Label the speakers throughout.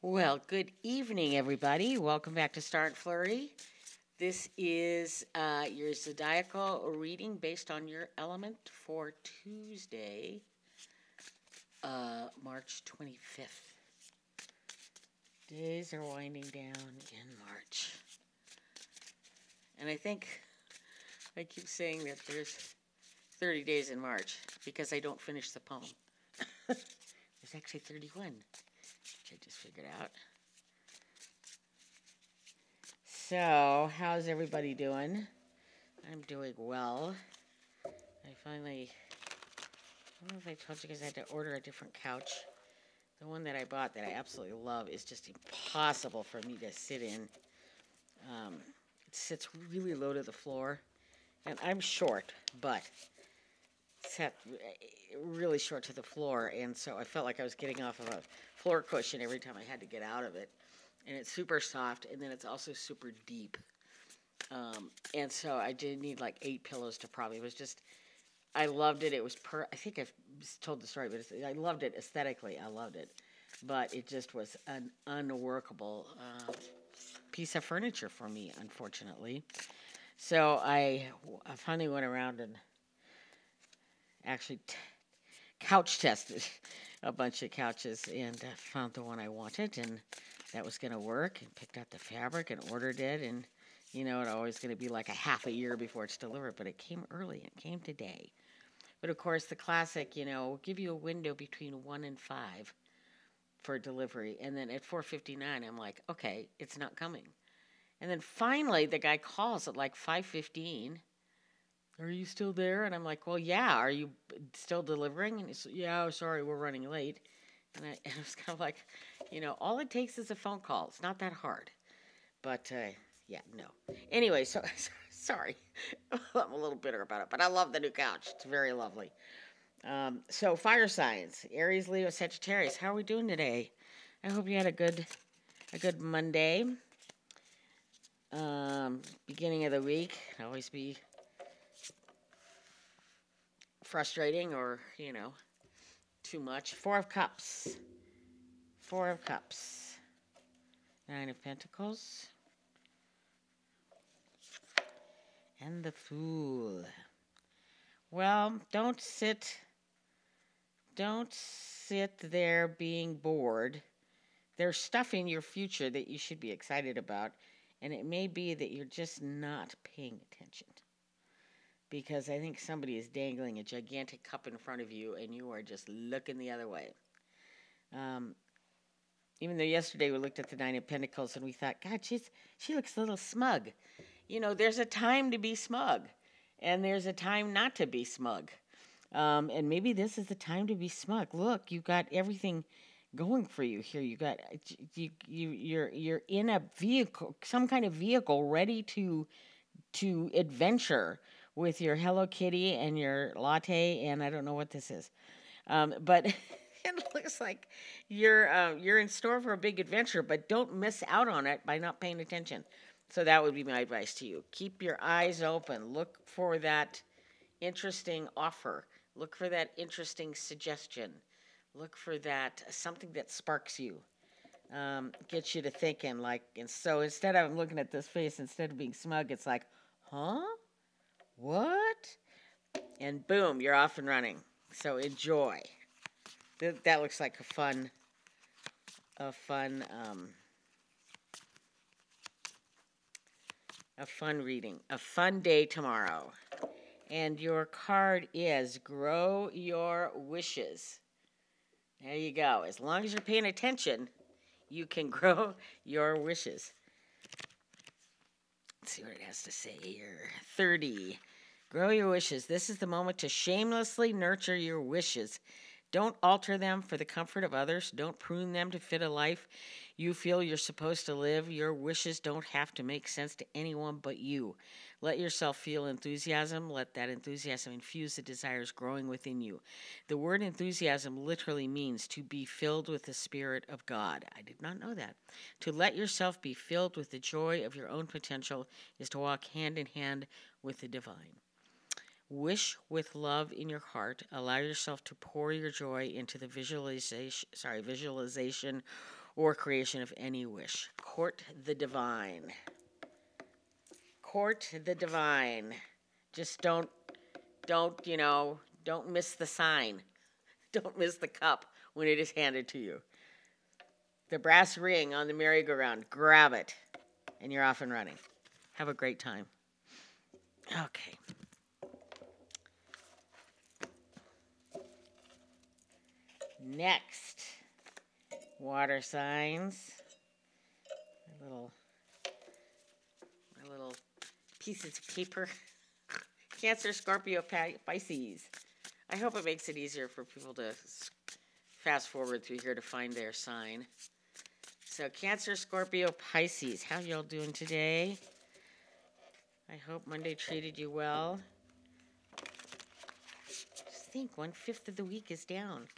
Speaker 1: Well, good evening, everybody. Welcome back to Start Flurry. This is your zodiacal reading based on your element for Tuesday, March 25th. Days are winding down in March. And I think I keep saying that there's 30 days in March because I don't finish the poem. There's actually 31, which I just figured out. So, how's everybody doing? I'm doing well. I don't know if I told you guys I had to order a different couch. The one that I bought that I absolutely love is just impossible for me to sit in. It sits really low to the floor, and I'm short, but it's set really short to the floor, and so I felt like I was getting off of a floor cushion every time I had to get out of it. And it's super soft, and then it's also super deep. And so I did need like 8 pillows to probably. It was just, I loved it. It was I think I've told the story, but I loved it aesthetically. I loved it. But it just was an unworkable piece of furniture for me, unfortunately. So I finally went around and actually couch tested a bunch of couches and found the one I wanted, and that was going to work, and picked out the fabric and ordered it, and it's always going to be like a half a year before it's delivered, but it came early. It came today. But of course, the classic, will give you a window between 1 and 5 for delivery, and then at 4:59, I'm like, okay, it's not coming. And then finally, the guy calls at like 5:15. Are you still there? And I'm like, well, yeah. Are you still delivering? And he's, yeah, sorry, we're running late. And I was kind of like, all it takes is a phone call. It's not that hard. But, yeah, no. Anyway, so sorry. I'm a little bitter about it, but I love the new couch. It's very lovely. So fire signs, Aries, Leo, Sagittarius. How are we doing today? I hope you had a good Monday. Beginning of the week can always be frustrating or, too much. 4 of Cups. 4 of Cups. 9 of Pentacles. And the Fool. Well, don't sit there being bored. There's stuff in your future that you should be excited about, and it may be that you're just not paying attention. Because I think somebody is dangling a gigantic cup in front of you, and you are just looking the other way. Even though yesterday we looked at the 9 of Pentacles and we thought, God, she looks a little smug. There's a time to be smug, and there's a time not to be smug. And maybe this is the time to be smug. Look, you got everything going for you here. You're in a vehicle, some kind of vehicle, ready to adventure with your Hello Kitty and your latte, and I don't know what this is, but it looks like you're in store for a big adventure. But don't miss out on it by not paying attention. So that would be my advice to you. Keep your eyes open. Look for that interesting offer. Look for that interesting suggestion. Look for that something that sparks you. Gets you to thinking, and so instead of looking at this face, instead of being smug, it's like, huh? What? And boom, you're off and running. So enjoy. That looks like a fun reading, a fun day tomorrow. And your card is Grow Your Wishes. There you go. As long as you're paying attention, you can grow your wishes. Let's see what it has to say here. 30. Grow your wishes. This is the moment to shamelessly nurture your wishes. Don't alter them for the comfort of others. Don't prune them to fit a life you feel you're supposed to live. Your wishes don't have to make sense to anyone but you. Let yourself feel enthusiasm. Let that enthusiasm infuse the desires growing within you. The word enthusiasm literally means to be filled with the Spirit of God. I did not know that. To let yourself be filled with the joy of your own potential is to walk hand in hand with the divine. Wish with love in your heart. Allow yourself to pour your joy into the visualization or creation of any wish. Court the divine. Court the divine. Just don't miss the sign. Don't miss the cup when it is handed to you. The brass ring on the merry-go-round. Grab it, and you're off and running. Have a great time. Okay. Next, water signs. My little pieces of paper. Cancer, Scorpio, Pisces. I hope it makes it easier for people to fast forward through here to find their sign. So Cancer, Scorpio, Pisces. How y'all doing today? I hope Monday treated you well. Just think, 1/5 of the week is down.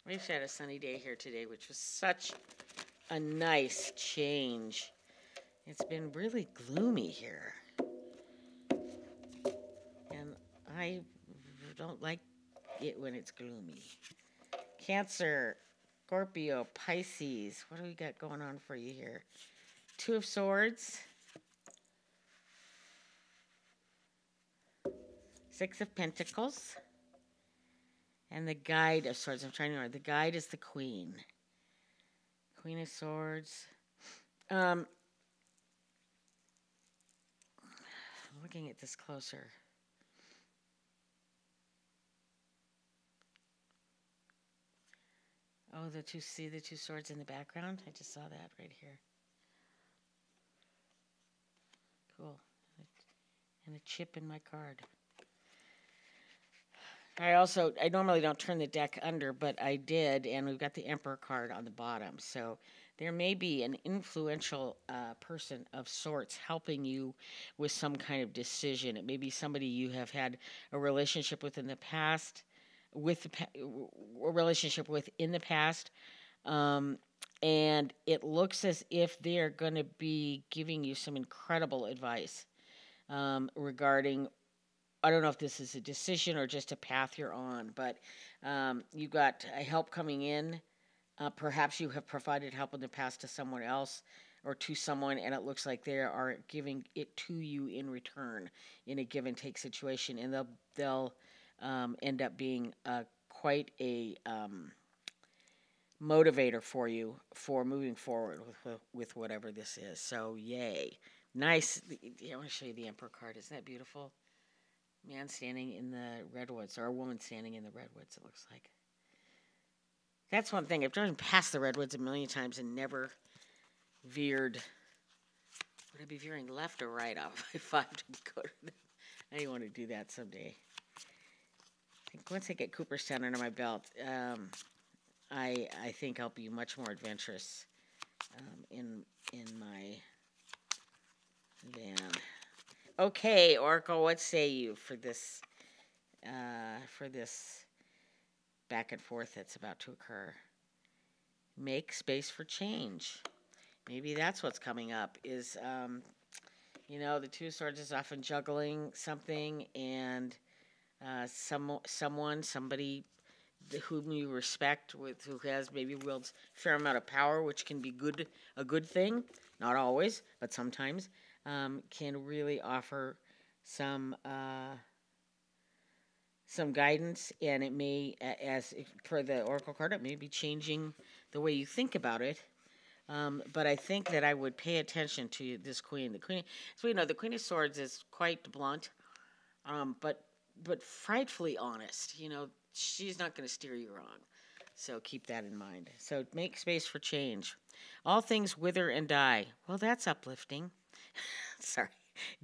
Speaker 1: We just had a sunny day here today, which was such a nice change. It's been really gloomy here. And I don't like it when it's gloomy. Cancer, Scorpio, Pisces. What do we got going on for you here? 2 of Swords. 6 of Pentacles. And the Guide of Swords. I'm trying to remember. The Guide is the Queen. Queen of Swords. I'm looking at this closer. Oh, the 2 swords in the background? I just saw that right here. Cool. And a chip in my card. I normally don't turn the deck under, but I did, and we've got the Emperor card on the bottom. So there may be an influential person of sorts helping you with some kind of decision. It may be somebody you have had a relationship with in the past, and it looks as if they're going to be giving you some incredible advice regarding. I don't know if this is a decision or just a path you're on, but you got help coming in. Perhaps you have provided help in the past to someone else or to someone, and it looks like they are giving it to you in return in a give and take situation, and they'll end up being quite a motivator for you for moving forward with whatever this is. So yay, nice. I want to show you the Emperor card. Isn't that beautiful? Man standing in the redwoods, or a woman standing in the redwoods, it looks like. That's one thing. I've driven past the redwoods a million times and never veered. Would I be veering left or right off I-5 to go to them? I want to do that someday. I think once I get Cooperstown under my belt, I think I'll be much more adventurous in my van. Okay, Oracle, what say you for this back and forth that's about to occur? Make space for change. Maybe that's what's coming up is, the 2 swords is often juggling something, and somebody whom you respect, who has maybe wields a fair amount of power, which can be a good thing, not always, but sometimes. Can really offer some guidance, and it may, as per the Oracle card, it may be changing the way you think about it. But I think that I would pay attention to this Queen. The Queen, so the Queen of Swords is quite blunt, but frightfully honest. She's not going to steer you wrong. So keep that in mind. So make space for change. All things wither and die. Well, that's uplifting. Sorry.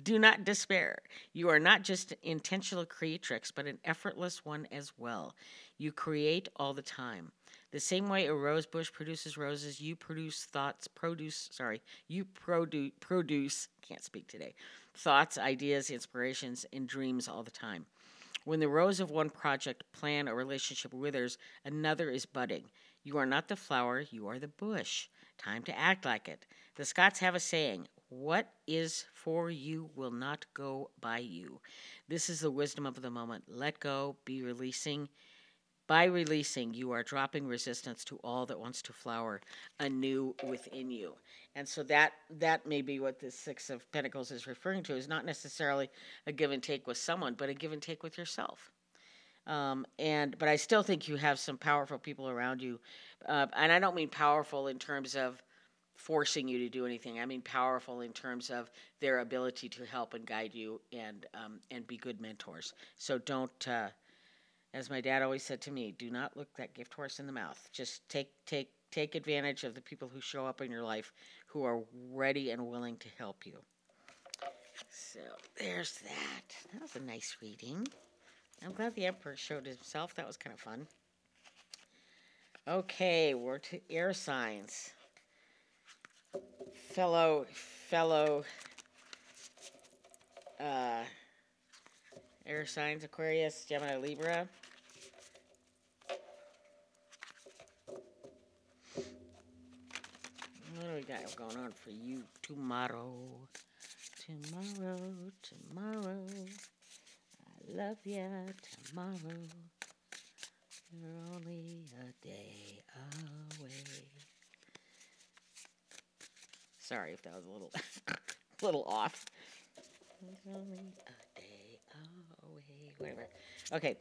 Speaker 1: Do not despair. You are not just an intentional creatrix, but an effortless one as well. You create all the time. The same way a rose bush produces roses, you produce thoughts, can't speak today, thoughts, ideas, inspirations, and dreams all the time. When the rose of one project, plan, or relationship withers, another is budding. You are not the flower, you are the bush. Time to act like it. The Scots have a saying, what is for you will not go by you. This is the wisdom of the moment. Let go, be releasing, By releasing, you are dropping resistance to all that wants to flower anew within you. And so that may be what the Six of Pentacles is referring to, is not necessarily a give and take with someone, but a give and take with yourself. But I still think you have some powerful people around you, and I don't mean powerful in terms of forcing you to do anything. I mean powerful in terms of their ability to help and guide you and be good mentors. So don't, as my dad always said to me, do not look that gift horse in the mouth. Just take advantage of the people who show up in your life who are ready and willing to help you. So there's that. That was a nice reading. I'm glad the Emperor showed himself. That was kind of fun. Okay, we're to air signs. Fellow air signs, Aquarius, Gemini, Libra. What do we got going on for you tomorrow? Tomorrow. I love ya tomorrow. You're only a day away. Sorry if that was a little off. You're only a day away. Whatever. Okay.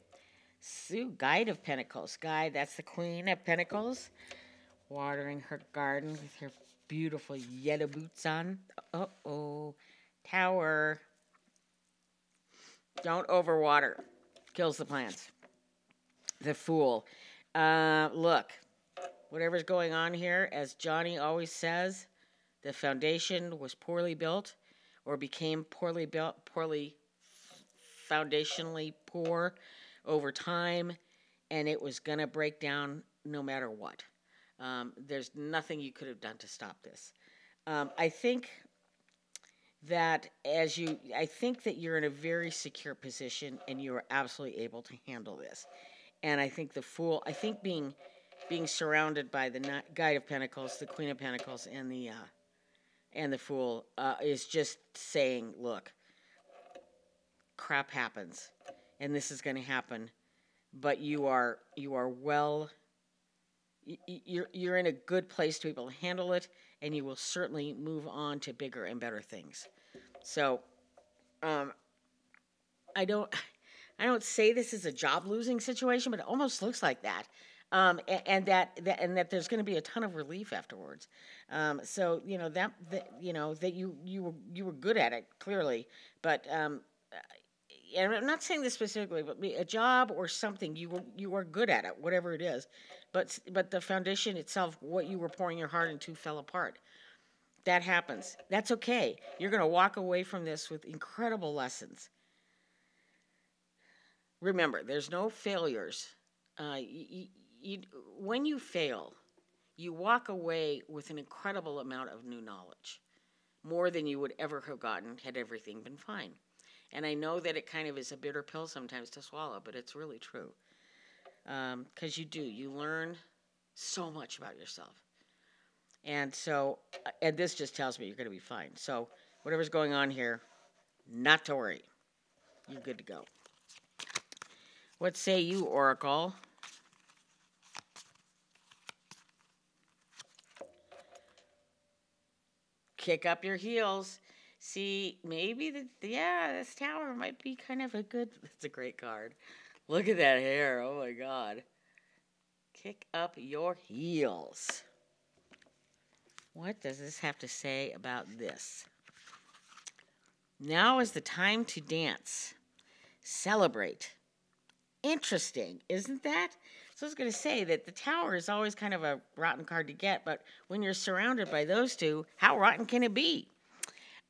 Speaker 1: Sue, Guide of Pentacles. Guide, that's the Queen of Pentacles. Watering her garden with her beautiful yellow boots on. Uh-oh. Tower. Don't overwater. Kills the plants. The Fool. Look, whatever's going on here, as Johnny always says, the foundation was poorly built or became poorly built, foundationally poor over time, and it was going to break down no matter what. There's nothing you could have done to stop this. I think that you're in a very secure position and you are absolutely able to handle this. And I think the Fool, being surrounded by the Guide of Pentacles, the Queen of Pentacles, and the Fool is just saying, look, crap happens, and this is going to happen, but you're in a good place to be able to handle it, and you will certainly move on to bigger and better things. So, I don't say this is a job losing situation, but it almost looks like that. And that there's going to be a ton of relief afterwards. So that you were good at it clearly, but and I'm not saying this specifically, but a job or something you were good at it, whatever it is, but the foundation itself, what you were pouring your heart into, fell apart. That happens. That's okay. You're going to walk away from this with incredible lessons. Remember, there's no failures. When you fail, you walk away with an incredible amount of new knowledge, more than you would ever have gotten had everything been fine. And I know that it kind of is a bitter pill sometimes to swallow, but it's really true. Because you learn so much about yourself. And so, and this just tells me you're going to be fine. So, whatever's going on here, not to worry. You're good to go. What say you, Oracle? Kick up your heels. See, maybe this tower might be kind of it's a great card. Look at that hair. Oh my God. Kick up your heels. What does this have to say about this? Now is the time to dance. Celebrate. Interesting, isn't that? So I was going to say that the tower is always kind of a rotten card to get, but when you're surrounded by those two, how rotten can it be?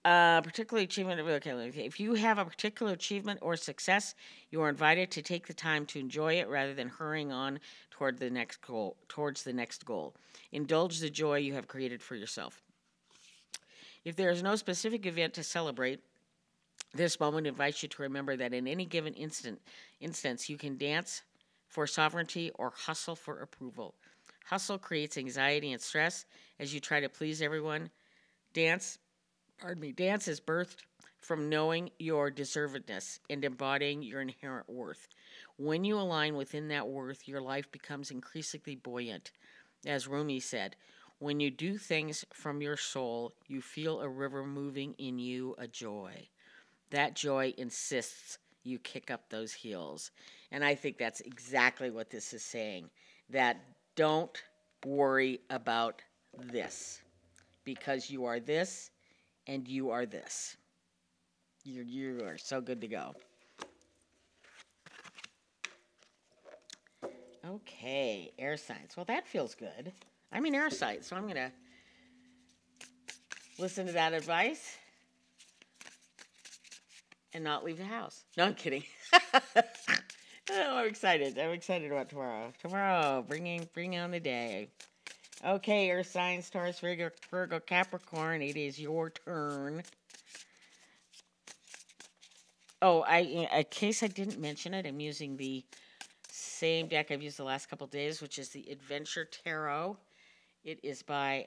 Speaker 1: Particular achievement. Okay, if you have a particular achievement or success, you are invited to take the time to enjoy it rather than hurrying on towards the next goal. Indulge the joy you have created for yourself. If there is no specific event to celebrate, this moment invites you to remember that in any given instance, you can dance for sovereignty or hustle for approval. Hustle creates anxiety and stress as you try to please everyone. Dance is birthed from knowing your deservedness and embodying your inherent worth. When you align within that worth, your life becomes increasingly buoyant. As Rumi said, when you do things from your soul, you feel a river moving in you, a joy. That joy insists you kick up those heels. And I think that's exactly what this is saying. That don't worry about this, because you are this and you are this. You are so good to go. Okay, air signs. Well, that feels good. I'm an air sign, so I'm going to listen to that advice and not leave the house. No, I'm kidding. Oh, I'm excited. I'm excited about tomorrow. Tomorrow, bring on the day. Okay, Earth signs, Taurus, Virgo, Capricorn. It is your turn. Oh, in case I didn't mention it, I'm using the same deck I've used the last couple days, which is the Adventure Tarot. It is by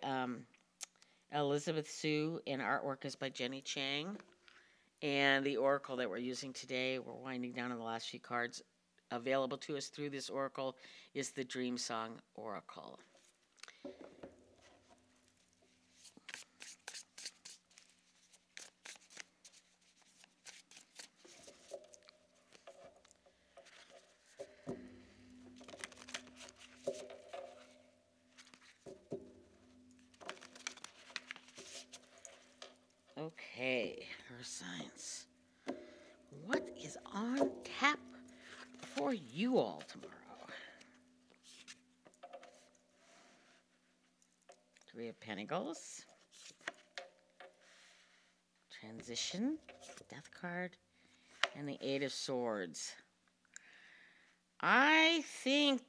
Speaker 1: Elizabeth Sue, and artwork is by Jenny Chang. And the oracle that we're using today, we're winding down on the last few cards available to us through this oracle, is the Dream Song Oracle. Okay, Earth signs. What is on tap for you all tomorrow? Three of Pentacles. Transition. Death card. And the Eight of Swords. I think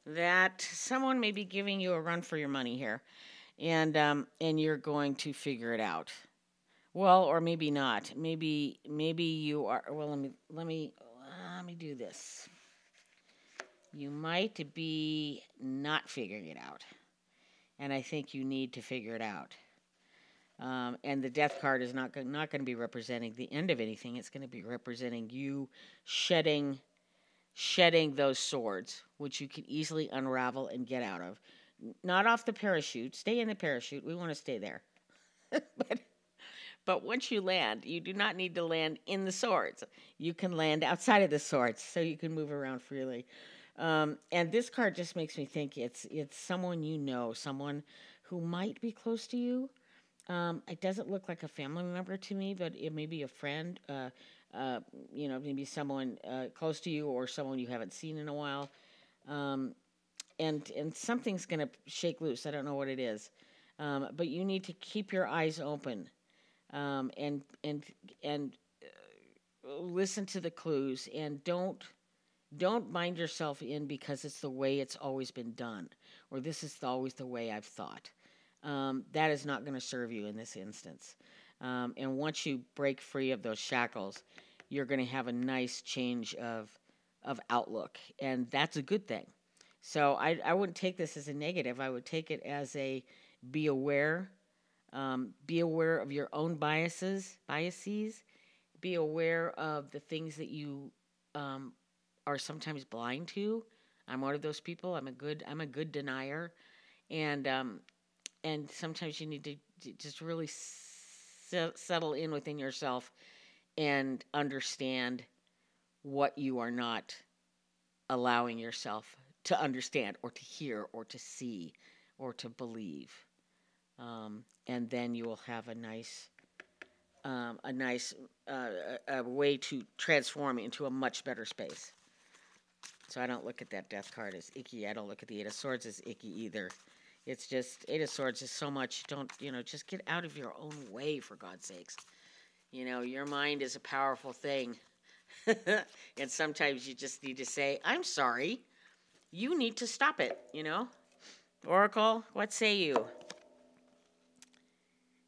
Speaker 1: that someone may be giving you a run for your money here. And you're going to figure it out. Well, or maybe not. Maybe you are. Well, let me do this. You might be not figuring it out, and I think you need to figure it out. And the Death card is not going to be representing the end of anything. It's going to be representing you shedding those swords, which you can easily unravel and get out of. Not off the parachute. Stay in the parachute. We want to stay there. But once you land, you do not need to land in the swords. You can land outside of the swords, so you can move around freely. And this card just makes me think it's someone you know, someone who might be close to you. It doesn't look like a family member to me, but it may be a friend, maybe someone close to you or someone you haven't seen in a while. And something's going to shake loose. I don't know what it is. But you need to keep your eyes open. And listen to the clues, and don't bind yourself in because it's the way it's always been done, or this is always the way I've thought. That is not going to serve you in this instance. And once you break free of those shackles, you're going to have a nice change of outlook, and that's a good thing. So I wouldn't take this as a negative. I would take it as a be aware. Be aware of your own biases. Be aware of the things that you are sometimes blind to. I'm one of those people. I'm a good denier, and sometimes you need to just really settle in within yourself and understand what you are not allowing yourself to understand or to hear or to see or to believe. And then you will have a nice way to transform into a much better space. So I don't look at that Death card as icky. I don't look at the Eight of Swords as icky either. It's just, Eight of Swords is so much, just get out of your own way, for God's sakes. Your mind is a powerful thing. And sometimes you just need to say, I'm sorry. You need to stop it, Oracle, what say you?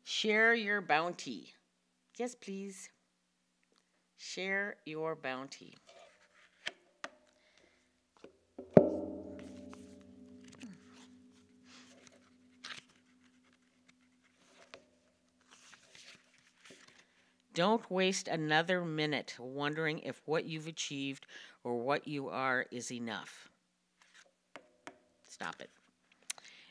Speaker 1: Share your bounty. Yes, please. Share your bounty. Don't waste another minute wondering if what you've achieved or what you are is enough. Stop it.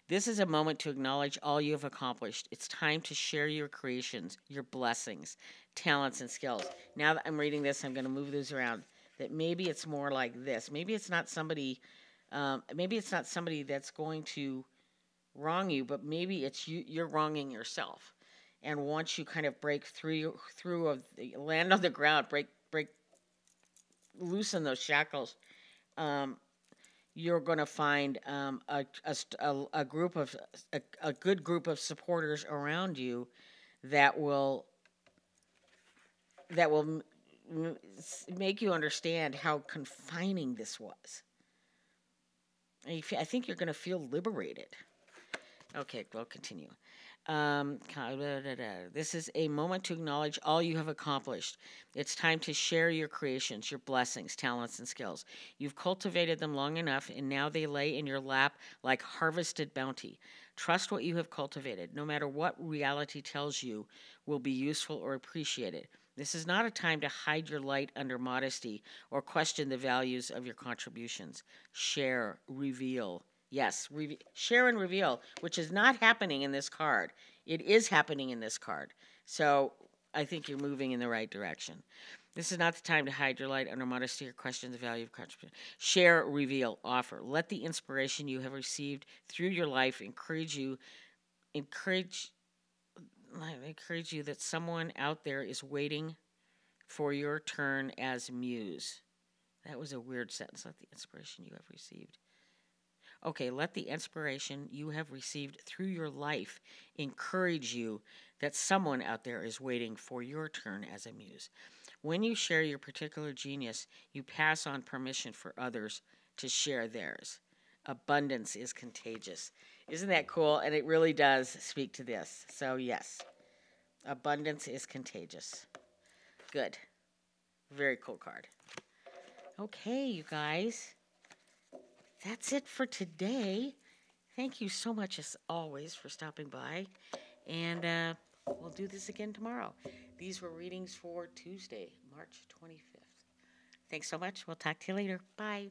Speaker 1: This is a moment to acknowledge all you have accomplished. It's time to share your creations, your blessings, talents, and skills. Now that I'm reading this, I'm going to move those around. That maybe it's more like this. Maybe it's not somebody. Maybe it's not somebody that's going to wrong you, but maybe it's you. You're wronging yourself. And once you kind of break through land on the ground, loosen those shackles. You're going to find a group of a good group of supporters around you that will make you understand how confining this was. I think you're going to feel liberated. Okay, we'll continue. This is a moment to acknowledge all you have accomplished. It's time to share your creations, your blessings, talents, and skills. You've cultivated them long enough, and now they lay in your lap like harvested bounty. Trust what you have cultivated, no matter what reality tells you will be useful or appreciated. This is not a time to hide your light under modesty or question the values of your contributions. Share, reveal. Yes, share and reveal, which is not happening in this card. It is happening in this card. So I think you're moving in the right direction. This is not the time to hide your light under modesty or question the value of contribution. Share, reveal, offer. Let the inspiration you have received through your life encourage you that someone out there is waiting for your turn as muse. That was a weird sentence. Let the inspiration you have received. Okay, let the inspiration you have received through your life encourage you that someone out there is waiting for your turn as a muse. When you share your particular genius, you pass on permission for others to share theirs. Abundance is contagious. Isn't that cool? And it really does speak to this. So, yes, abundance is contagious. Good. Very cool card. Okay, you guys. That's it for today. Thank you so much, as always, for stopping by. And we'll do this again tomorrow. These were readings for Tuesday, March 25th. Thanks so much. We'll talk to you later. Bye.